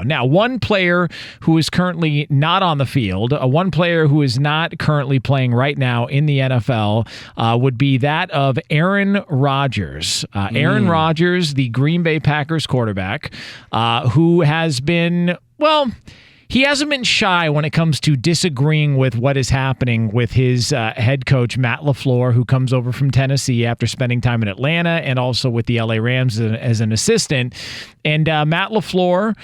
Now, one player who is currently not on the field, one player who is not currently playing right now in the NFL would be that of Aaron Rodgers. Aaron Rodgers, the Green Bay Packers quarterback, who has been, well, he hasn't been shy when it comes to disagreeing with what is happening with his head coach, Matt LaFleur, who comes over from Tennessee after spending time in Atlanta and also with the LA Rams as an assistant. And Matt LaFleur,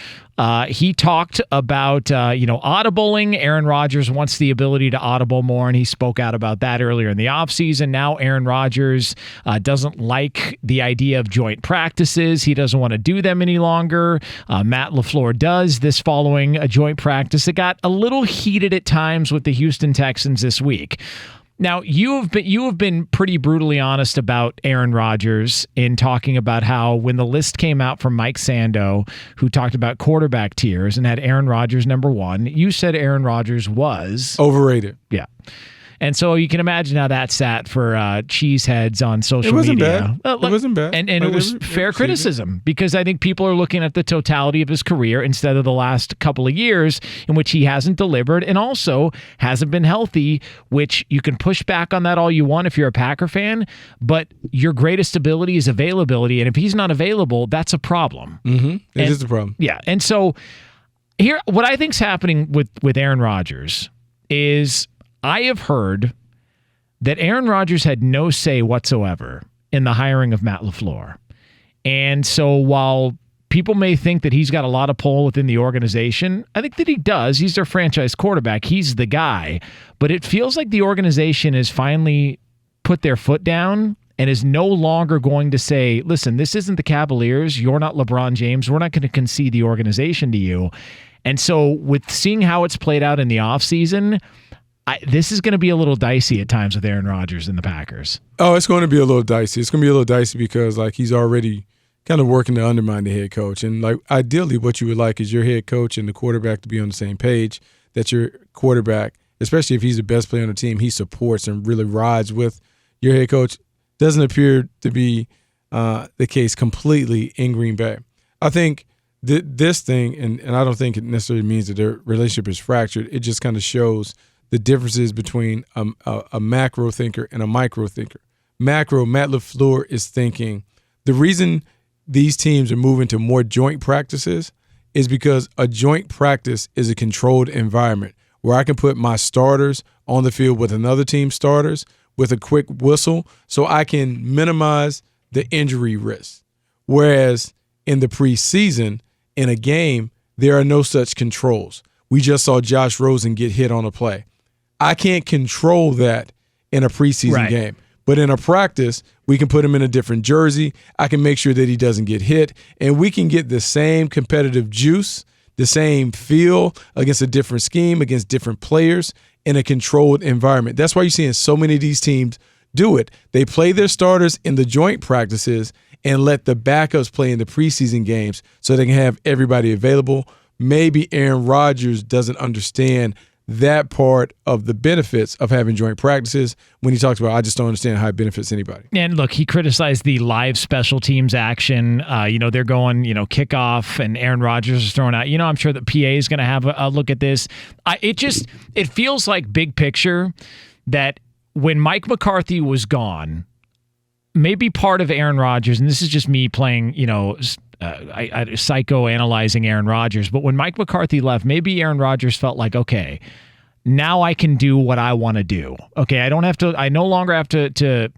he talked about, audibling. Aaron Rodgers wants the ability to audible more, and he spoke out about that earlier in the offseason. Now Aaron Rodgers doesn't like the idea of joint practices. He doesn't want to do them any longer. Matt LaFleur does. This following a joint practice, it got a little heated at times with the Houston Texans this week. Now, you have been pretty brutally honest about Aaron Rodgers in talking about how when the list came out from Mike Sando, who talked about quarterback tiers and had Aaron Rodgers number 1, you said Aaron Rodgers was overrated. Yeah. And so you can imagine how that sat for cheeseheads on social media. It wasn't bad. And it was fair criticism because I think people are looking at the totality of his career instead of the last couple of years in which he hasn't delivered and also hasn't been healthy, which you can push back on that all you want if you're a Packer fan, but your greatest ability is availability. And if he's not available, that's a problem. Mm-hmm. It is a problem. Yeah. And so here, what I think is happening with Aaron Rodgers is I have heard that Aaron Rodgers had no say whatsoever in the hiring of Matt LaFleur. And so while people may think that he's got a lot of pull within the organization, I think that he does. He's their franchise quarterback. He's the guy. But it feels like the organization has finally put their foot down and is no longer going to say, listen, this isn't the Cavaliers. You're not LeBron James. We're not going to concede the organization to you. And so with seeing how it's played out in the offseason, this is going to be a little dicey at times with Aaron Rodgers and the Packers. Oh, it's going to be a little dicey. It's going to be a little dicey because he's already kind of working to undermine the head coach. And ideally what you would like is your head coach and the quarterback to be on the same page, that your quarterback, especially if he's the best player on the team, he supports and really rides with your head coach. Doesn't appear to be the case completely in Green Bay. I think this thing, and I don't think it necessarily means that their relationship is fractured. It just kind of shows the differences between a macro thinker and a micro thinker. Macro, Matt LaFleur is thinking the reason these teams are moving to more joint practices is because a joint practice is a controlled environment where I can put my starters on the field with another team's starters with a quick whistle so I can minimize the injury risk. Whereas in the preseason, in a game, there are no such controls. We just saw Josh Rosen get hit on a play. I can't control that in a preseason game. But in a practice, we can put him in a different jersey. I can make sure that he doesn't get hit. And we can get the same competitive juice, the same feel against a different scheme, against different players in a controlled environment. That's why you're seeing so many of these teams do it. They play their starters in the joint practices and let the backups play in the preseason games so they can have everybody available. Maybe Aaron Rodgers doesn't understand that part of the benefits of having joint practices when he talks about, I just don't understand how it benefits anybody. And look, he criticized the live special teams action. They're going, kickoff, and Aaron Rodgers is throwing out, I'm sure that PA is going to have a look at this. It feels like big picture that when Mike McCarthy was gone, maybe part of Aaron Rodgers, and this is just me playing, psychoanalyzing Aaron Rodgers, but when Mike McCarthy left, maybe Aaron Rodgers felt like, okay, now I can do what I want to do. Okay, I no longer have to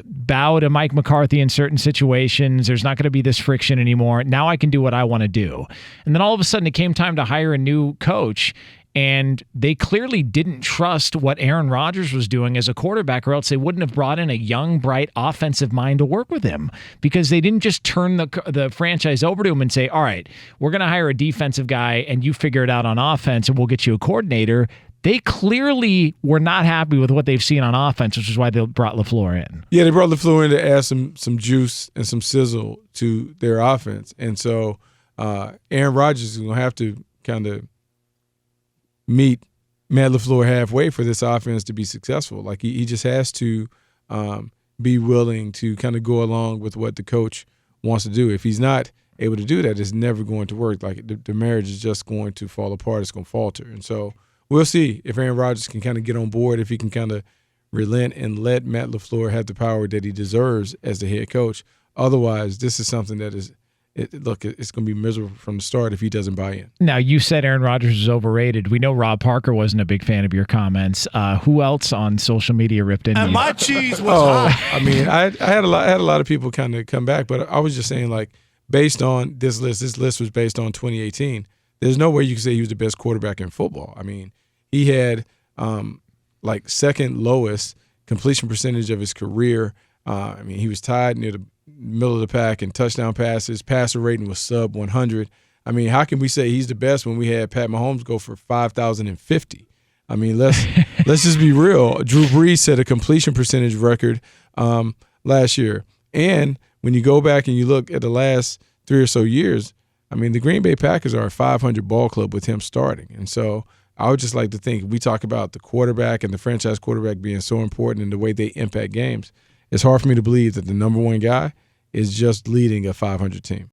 bow to Mike McCarthy in certain situations. There's not going to be this friction anymore. Now I can do what I want to do. And then all of a sudden it came time to hire a new coach, and they clearly didn't trust what Aaron Rodgers was doing as a quarterback, or else they wouldn't have brought in a young, bright, offensive mind to work with him, because they didn't just turn the franchise over to him and say, all right, we're going to hire a defensive guy and you figure it out on offense and we'll get you a coordinator. They clearly were not happy with what they've seen on offense, which is why they brought LaFleur in. Yeah, they brought LaFleur in to add some juice and some sizzle to their offense. And so Aaron Rodgers is going to have to kind of meet Matt LaFleur halfway for this offense to be successful. Like he just has to be willing to kind of go along with what the coach wants to do. If he's not able to do that, it's never going to work. Like the marriage is just going to fall apart. It's going to falter. And so we'll see if Aaron Rodgers can kind of get on board, if he can kind of relent and let Matt LaFleur have the power that he deserves as the head coach. Otherwise, this is something that is it's going to be miserable from the start if he doesn't buy in. Now, you said Aaron Rodgers is overrated. We know Rob Parker wasn't a big fan of your comments. Who else on social media ripped into you? And my cheese was hot. I mean, I had a lot of people kind of come back, but I was just saying, like, based on this list was based on 2018. There's no way you can say he was the best quarterback in football. I mean, he had like second lowest completion percentage of his career. I mean, he was tied near the middle of the pack in touchdown passes. Passer rating was sub 100. I mean, how can we say he's the best when we had Pat Mahomes go for 5,050? I mean, let's just be real. Drew Brees set a completion percentage record last year. And when you go back and you look at the last 3 or so years, I mean, the Green Bay Packers are a 500 ball club with him starting. And so I would just like to think, we talk about the quarterback and the franchise quarterback being so important in the way they impact games. It's hard for me to believe that the number one guy is just leading a 500 team.